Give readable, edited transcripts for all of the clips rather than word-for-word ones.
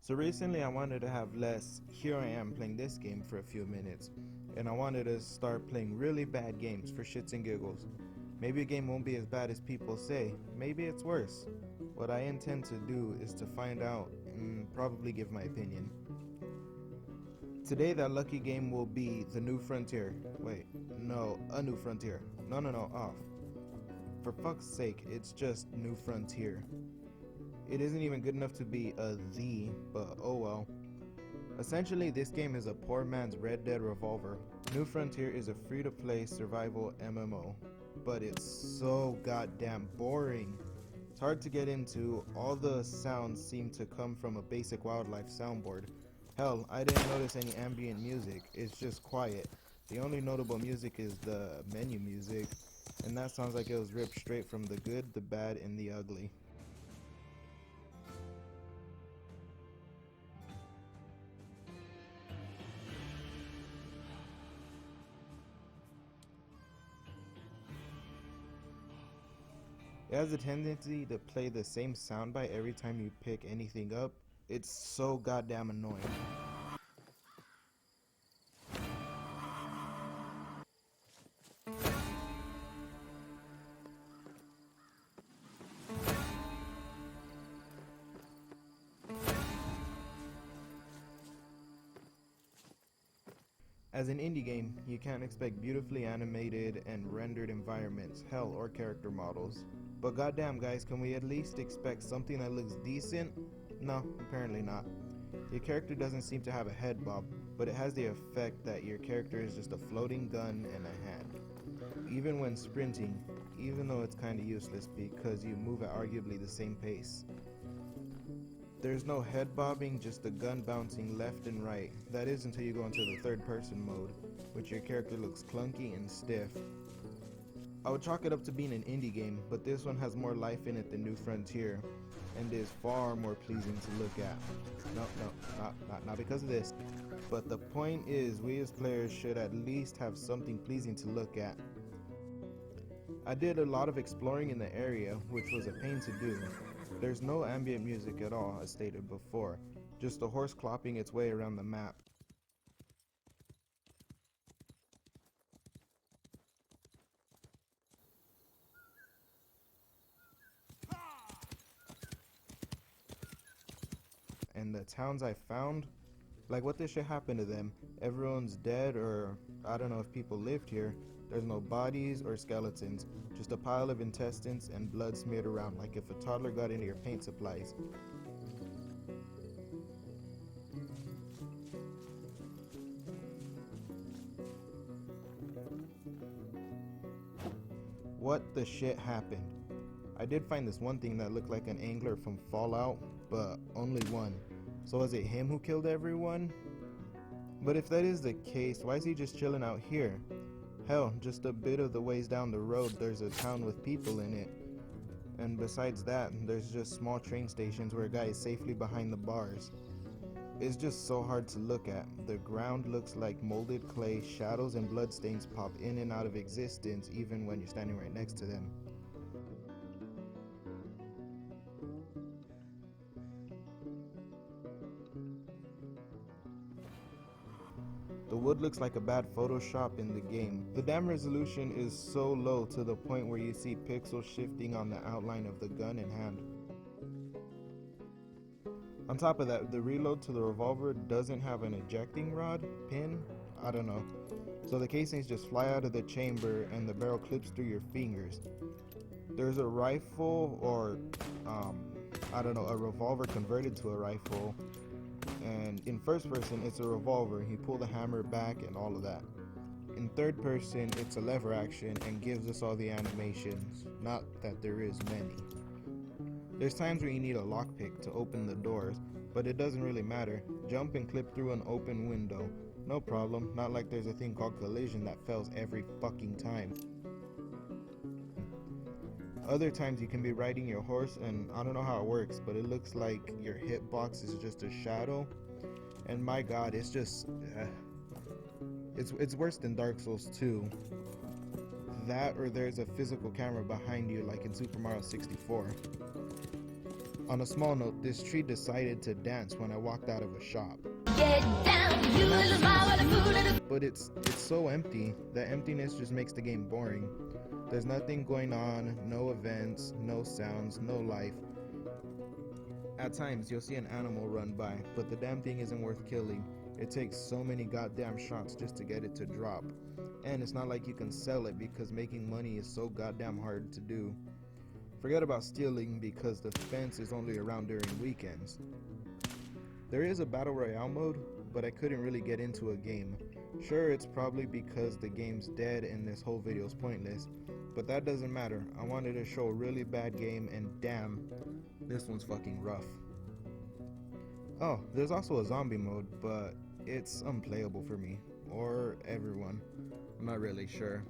So recently I wanted to have less here I am playing this game for a few minutes, and I wanted to start playing really bad games for shits and giggles. Maybe a game won't be as bad as people say, maybe it's worse. What I intend to do is to find out and probably give my opinion. Today that lucky game will be The New Frontier. Wait, no, A New Frontier. No, off. For fuck's sake, it's just New Frontier. It isn't even good enough to be a the, but oh well. Essentially, this game is a poor man's Red Dead Revolver. New Frontier is a free-to-play survival MMO, but it's so goddamn boring. It's hard to get into. All the sounds seem to come from a basic wildlife soundboard. Hell, I didn't notice any ambient music. It's just quiet. The only notable music is the menu music, and that sounds like it was ripped straight from the good, the bad, and the ugly. It has a tendency to play the same soundbite every time you pick anything up. It's so goddamn annoying. As an indie game, you can't expect beautifully animated and rendered environments, hell, or character models. But goddamn guys, can we at least expect something that looks decent? No, apparently not. Your character doesn't seem to have a head bob, but it has the effect that your character is just a floating gun and a hand. Even when sprinting, even though it's kinda useless because you move at arguably the same pace. There's no head bobbing, just the gun bouncing left and right. That is until you go into the third person mode, which your character looks clunky and stiff. I would chalk it up to being an indie game, but this one has more life in it than New Frontier, and is far more pleasing to look at. Not because of this. But the point is, we as players should at least have something pleasing to look at. I did a lot of exploring in the area, which was a pain to do. There's no ambient music at all, as stated before, just a horse clopping its way around the map. And the towns I found, like what this shit happened to them? Everyone's dead, or I don't know if people lived here. There's no bodies or skeletons, just a pile of intestines and blood smeared around like if a toddler got into your paint supplies. What the shit happened? I did find this one thing that looked like an angler from Fallout, but only one. So was it him who killed everyone? But if that is the case, why is he just chilling out here? Hell, just a bit of the ways down the road there's a town with people in it. And besides that, there's just small train stations where a guy is safely behind the bars. It's just so hard to look at. The ground looks like molded clay, shadows and bloodstains pop in and out of existence even when you're standing right next to them. The wood looks like a bad Photoshop in the game. The damn resolution is so low to the point where you see pixels shifting on the outline of the gun and hand. On top of that, the reload to the revolver doesn't have an ejecting rod, pin, I don't know. So the casings just fly out of the chamber and the barrel clips through your fingers. There's a rifle, or I don't know, a revolver converted to a rifle. And in first person, it's a revolver. You pull the hammer back and all of that. In third person, it's a lever action and gives us all the animations. Not that there is many. There's times where you need a lockpick to open the doors, but it doesn't really matter. Jump and clip through an open window. No problem, not like there's a thing called collision that fails every fucking time. Other times you can be riding your horse and I don't know how it works, but it looks like your hitbox is just a shadow. And my god, it's just... It's worse than Dark Souls 2. That or there's a physical camera behind you like in Super Mario 64. On a small note, this tree decided to dance when I walked out of a shop. Get down, you little mama, the fool of the But it's so empty. That emptiness just makes the game boring. There's nothing going on, no events, no sounds, no life. At times, you'll see an animal run by, but the damn thing isn't worth killing. It takes so many goddamn shots just to get it to drop. And it's not like you can sell it because making money is so goddamn hard to do. Forget about stealing because the fence is only around during weekends. There is a battle royale mode, but I couldn't really get into a game. Sure, it's probably because the game's dead and this whole video is pointless, but that doesn't matter. I wanted to show a really bad game, and damn, this one's fucking rough. Oh, there's also a zombie mode, but it's unplayable for me, or everyone. I'm not really sure.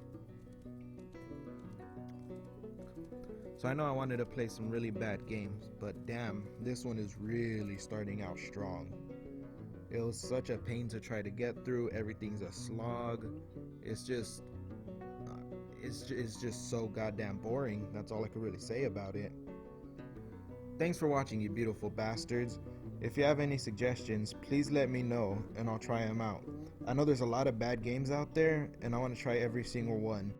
So I know I wanted to play some really bad games, but damn, this one is really starting out strong. It was such a pain to try to get through. Everything's a slog. It's just so goddamn boring. That's all I could really say about it. Thanks for watching, you beautiful bastards. If you have any suggestions, please let me know and I'll try them out. I know there's a lot of bad games out there and I want to try every single one.